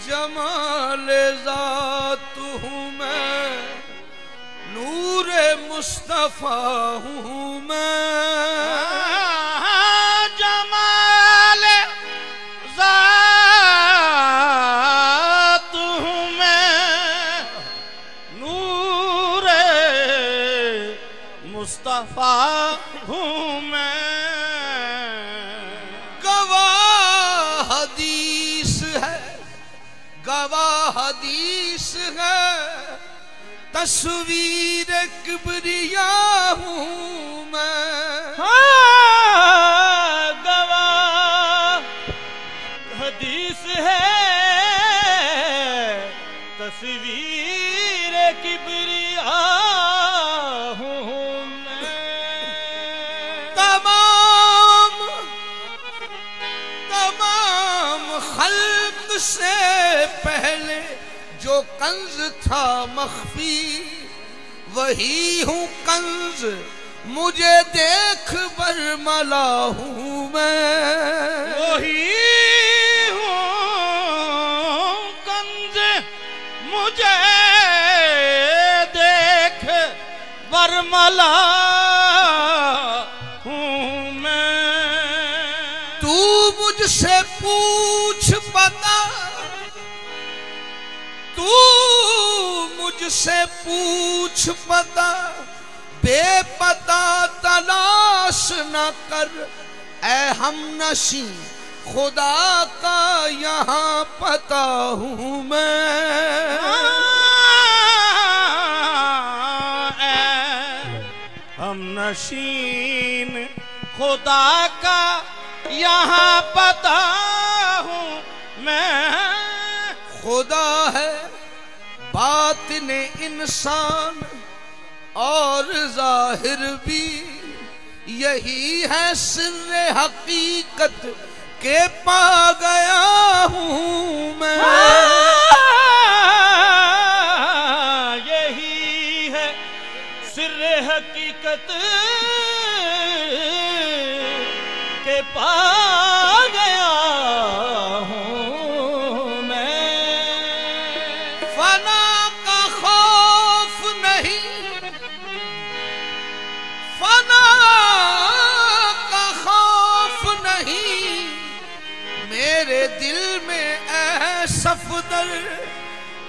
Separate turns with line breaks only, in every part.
जमाल ज़ात हूँ मैं, नूरे मुस्तफा हूँ मैं।
जमाल ज़ात हूँ मैं, नूरे मुस्तफा हूँ मैं।
गवाह हदीस है, गवाह हदीस है, तस्वीर किबरिया हूँ मैं।
हाँ, गवाह हदीस है, तस्वीर किबरिया हूँ मैं।
तमाम खल्क से पहले जो कंज था मख्फी, वही हूँ कंज, मुझे देख बरमला हूँ मैं।
वही हूँ कंज, मुझे देख बरमला हूँ मैं।
तू मुझसे पूछ पता, तू मुझसे पूछ पता, बेपता तलाश न कर। ऐ हमनशी खुदा का यहाँ पता हूँ मैं।
हमनशीन खुदा का यहाँ पता हूँ मैं।
खुदा है बातिन इंसान और जाहिर भी, यही है सिर्र हकीकत के पा गया हूँ मैं।
यही है सिर्र हकीकत के पा गया हूँ मैं।
फना का खौफ नहीं, फना का खौफ नहीं, मेरे दिल में ऐ सफदर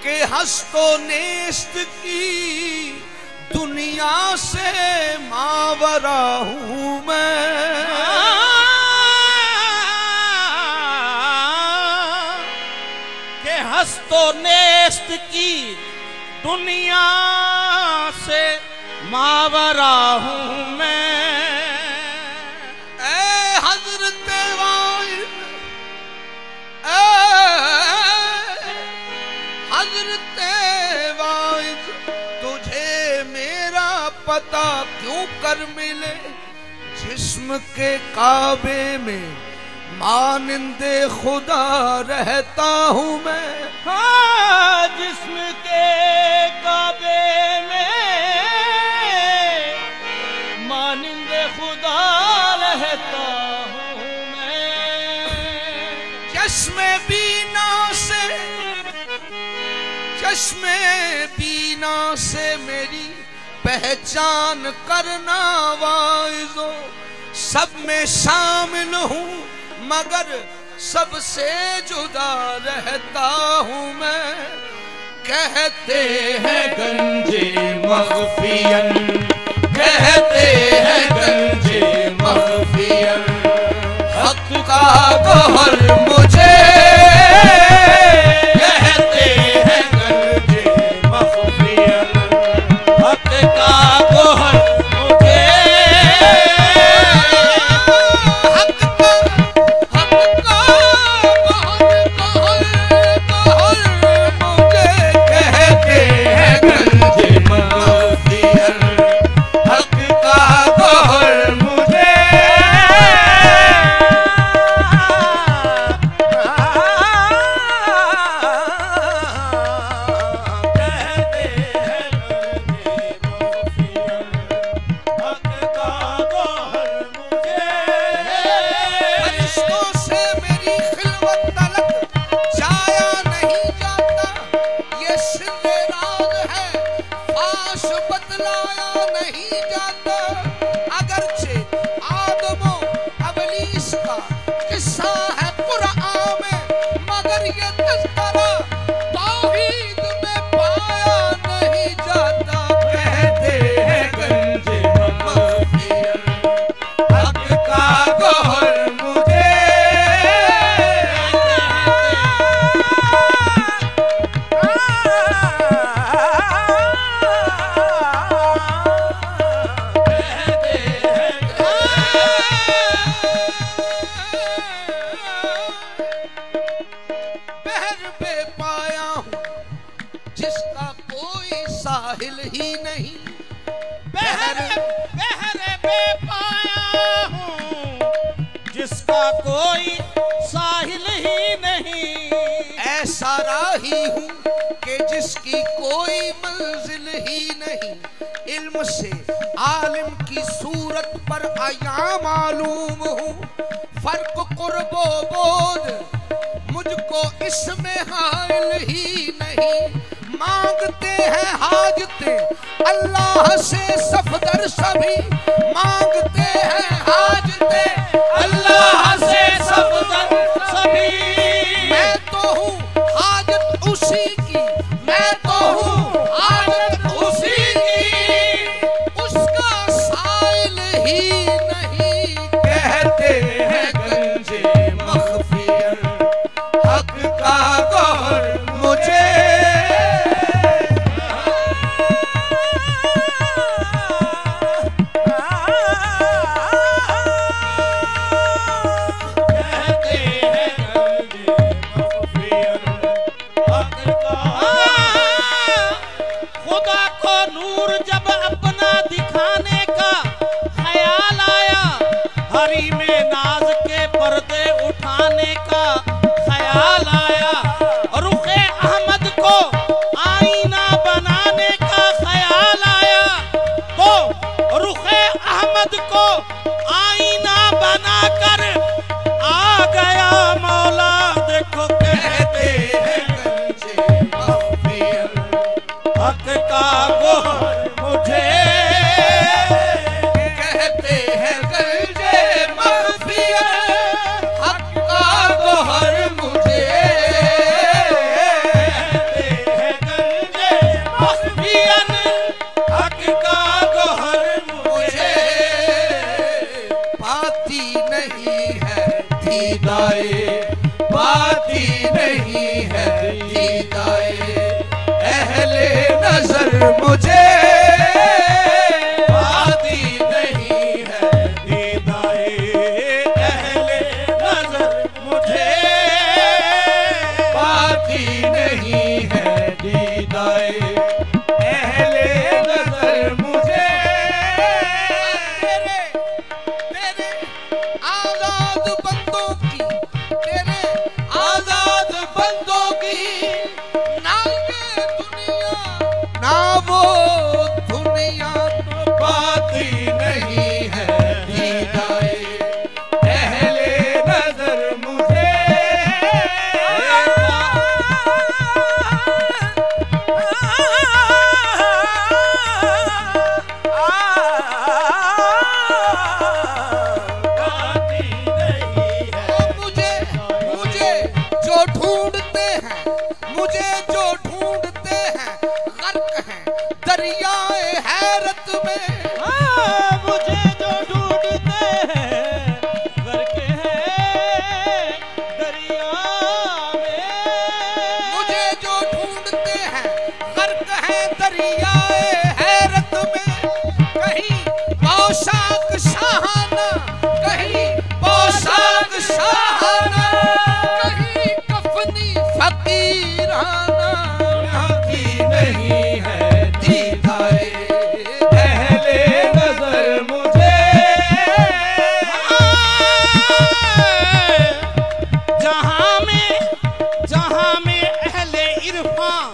के हस्तो नेस्त की दुनिया से मावरा हूँ मैं।
के हस्तो नेस्त की दुनिया से मावरा हूँ मैं।
ऐ हज़रत वाइद, ऐ हज़रत वाइद, तुझे मेरा पता क्यों कर मिले, जिस्म के काबे में मानिंदे खुदा रहता हूँ मैं।
हाँ, जिस्म के काबे में मानिंदे खुदा रहता हूँ मैं।
चश्मे बीना से, चश्मे बीना से मेरी पहचान करना वाइज़ो, सब में शामिल हूँ मगर सबसे जुदा रहता हूँ मैं। कहते हैं गंजे मख्फियन, कहते हैं गंजे मख्फियन, हक का गौहर मुझे, कहते हैं गंजे मख्फियन,
हक का गौहर मुझे,
हक का गौहर मुझे, कहते हैं गंजे मख्फियन, हक का गौहर मुझे। साहिल ही नहीं।
बहरे बहरे बेपाया हूँ जिसका कोई साहिल ही नहीं।
ऐसा राही हूँ कि जिसकी कोई मंजिल ही नहीं। इल्म से आलिम की सूरत पर आया मालूम हूँ। फर्क कुर्बो बोध मुझको इसमें हाइल ही नहीं। मांगते हैं हाजतें अल्लाह से सफदर सभी। मांगते हैं हाजतें
अल्लाह से सफदर सभी।
मैं तो हूँ हाजत उसी की, मैं तो हूँ हाजत उसी की। उसका साइल ही नहीं। कहते हैं गंजे मखफियत हक का गौहर मुझे।
खुदा को नूर जब अपना दिखाने का ख्याल आया, हरी में नाज के पर्दे उठाने का ख्याल आया, रुखे अहमद को आईना बनाने का ख्याल आया, तो रुखे अहमद को आईना बनाकर आ गया मौला। देखो कहते हैं हक का गोहर मुझे।
कहते हैं गंजे मखफियत हक का गौहर मुझे।
कहते हैं गंजे मखफियत हक का गोहर मुझे।
पाती नहीं है दीदाए, पाती नहीं है दीदाए अहले नजर मुझे। पाती नहीं है
दीदाए अहले नजर मुझे।
पाती नहीं है दीदाए अहले नजर मुझे। तेरे तेरे आजाद बंदों की, तेरे आजाद बंदों की ना ये दुनिया ना वो दुनिया। तो पाती नहीं है दीदाए अहले नजर मुझे। मुझे मुझे जो ढूंढते हैं, मुझे जो ढूंढते हैं गर्क हैं दरियाए हैरत में।
मुझे जो ढूंढते हैं करके हैं दरिया में।
मुझे जो ढूंढते हैं गर्क हैं दरियाए हैरत में। कहीं पोशाक शाहाना, कहीं पोशाक शाहाना, कहीं कफनी फकीराना। यहाँ की नहीं है दीदाए अहले नजर मुझे।
जहां में अहले इरफान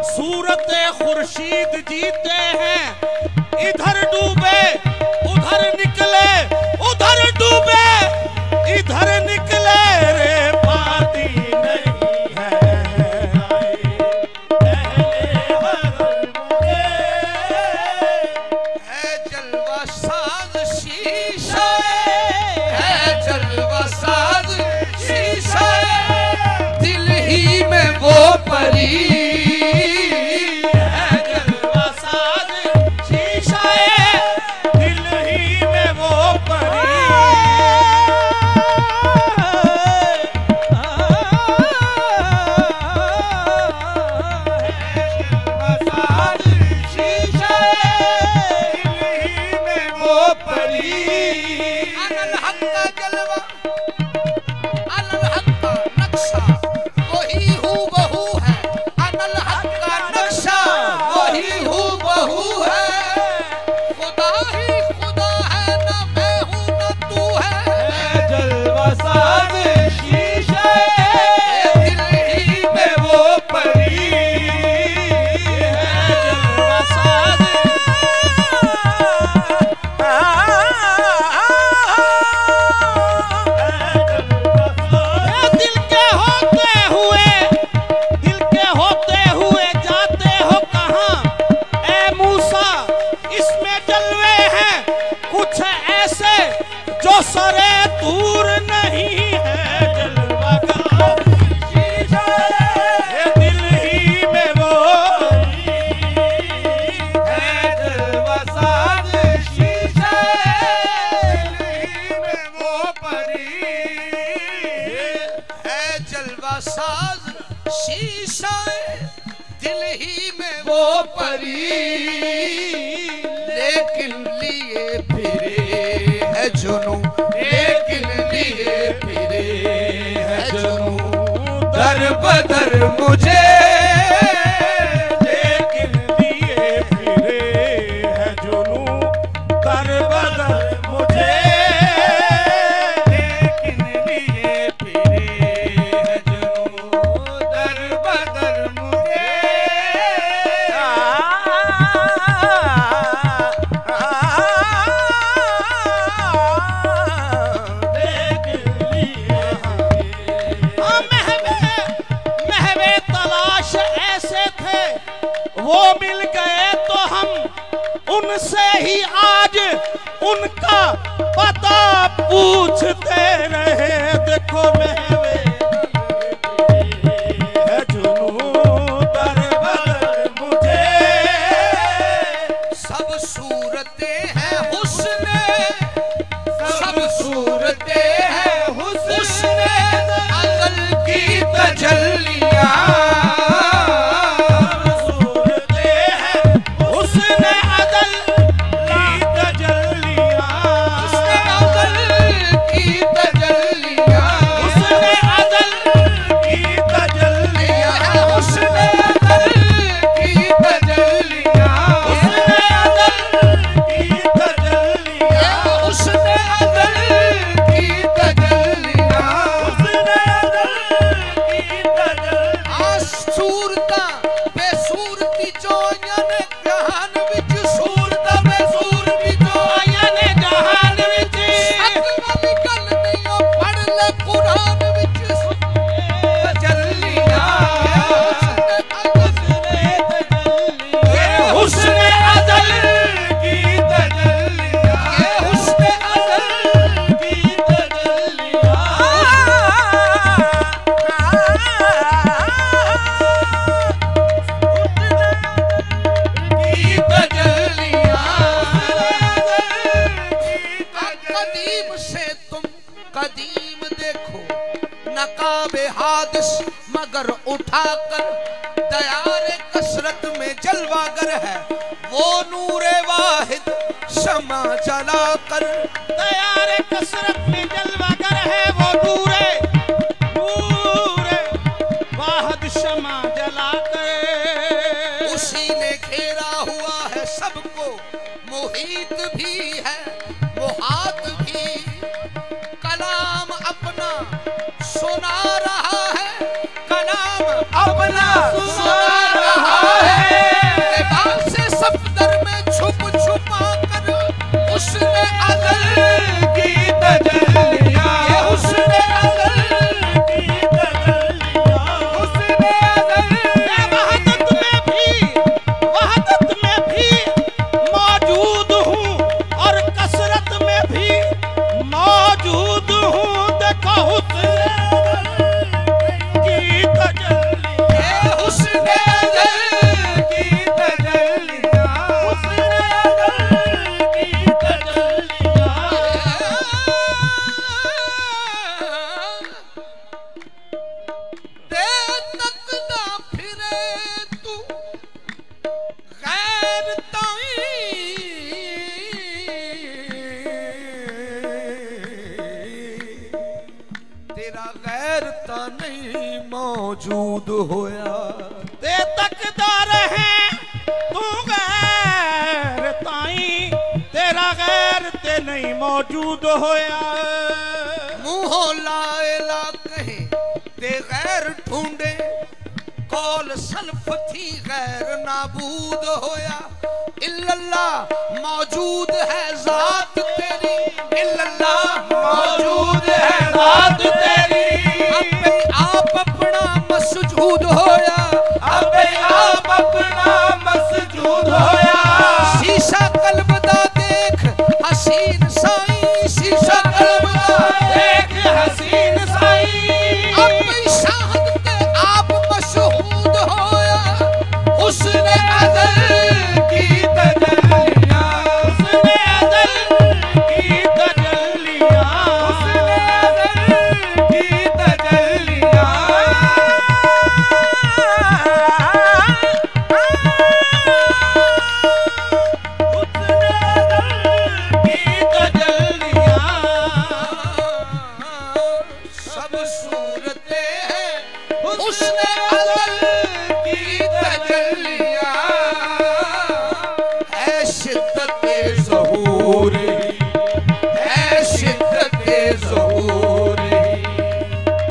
सूरत खुर्शीद जीते हैं। इधर डूबे उधर निकले, उधर डूबे इधर निकले रे। पाती नहीं है अहले हज़र मुझे।
है जलवा साज शीशा, है जलवा साज शीशा, दिल ही में वो परी। है जलवा साज शीशा, आए दिल ही में वो परी, लेकिन लिए फिरे है जुनू, लेकिन लिए फिरे है जुनू दर बदर मुझे,
लेकिन लिए फिरे है जुनू दर बदर मुझे, लेकिन लिए फिरे है जुनू दर बदर मुझे। वो मिल गए तो हम उनसे ही आज उनका पता पूछते रहे। देखो महवे है जुनू दर बदर मुझे,
सब सूरतें हैं हुस्न, सब सूरतें हैं हुस्न अकल की तजल्लियां, मगर उठाकर दयार कसरत में जलवागर है वो नूरे वाहिद शमा जलाकर,
दयार कसरत में जलवागर है वो नूरे वाहिद शमा जलाकर,
उसी ने घेरा हुआ है सबको, मुहीत भी है मुहात भी, कलाम अपना सुना रहा है, कलाम अपना सुना रहा है, लिबास से सफदर में छुप छुपा कर उसने अदल की तजल्लियां, उसने अदल की तजल्लियां, उसने अदल
वहदत में भी मौजूद हूँ और कसरत में भी मौजूद हूँ। देखो
मौजूद होया
ते तकदार है तू गैर ताई, तेरा गैर ते नहीं मौजूद होया,
मुंह लाएला कहे ते गैर ढूंढे, कौल सल्फ थी गैर नाबूद होया, इल्लल्लाह मौजूद है जात तेरी, इल्लल्लाह मौजूद है जात तेरी, आप अपना मसजूद होया, अब आप अपना मसजूद होया, शीशा कल्ब दा देख हसीन साईं, शीशा कल्ब दा देख हसीन साईं, अपनी शाहद ते आप मशहूद होया, उसने अदल की तजल्लियां, उसने अदल की तजल्लियां, उसने अदल की तजल्लियां,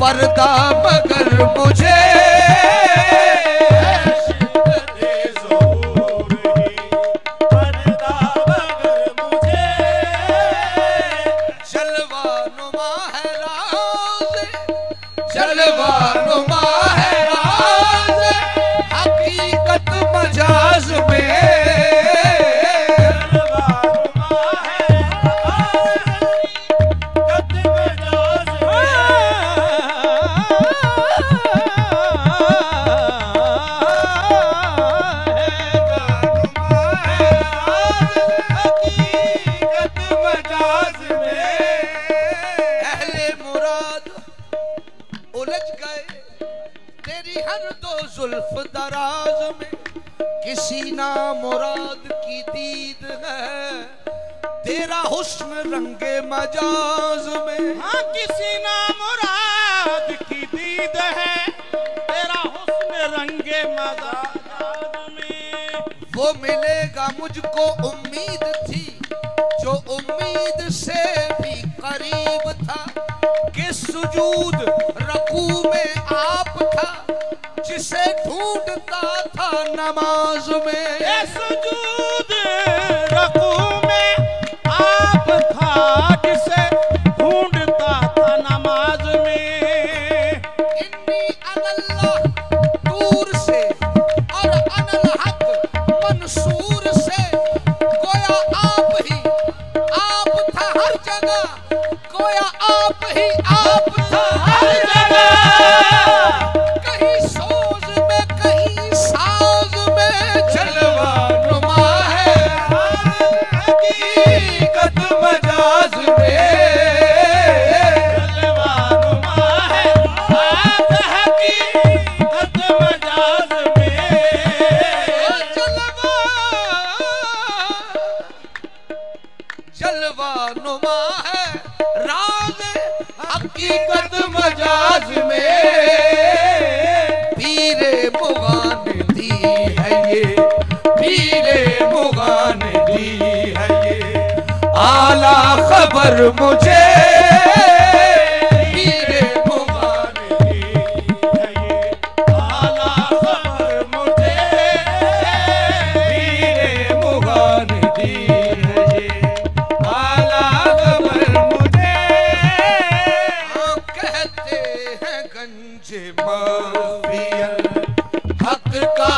पर्दा मगर मुझे जलवानुमा है राज, जलवानुमा है राज, हकीकत मजाज में जुल्फ दराज में किसी ना मुराद की दीद है, तेरा हुस्न रंगे मजाज में।
हाँ किसी ना मुराद की दीद है, तेरा हुस्न रंगे मजाज में।
वो मिलेगा मुझको उम्मीद थी, जो उम्मीद से भी करीब था, कि सुजूद रकू में आप था, जिसे ढूंढता था नमाज में।
सुजूद रकू में आप था, जिसे ढूंढता था नमाज में।
इन्नी अनल्लाह दूर से और अनल हक मंसूर से, गोया आप ही आप था हर जगह, गोया आप ही आप था हर जगह। कहीं सोज में कहीं साज में, जलवानुमा है हकीकत मजाज में।
जलवानुमा है हकीकत मजाज में।
जलवानुमा है राज हकीकत मजाज में। पीरे मुगान दी है ये, पीरे मुगान दी है ये आला खबर मुझे। पीरे मुगान दी है ये
आला खबर मुझे।
पीरे मुगान दी है ये आला खबर मुझे। कहते हैं गंज माफिया हक का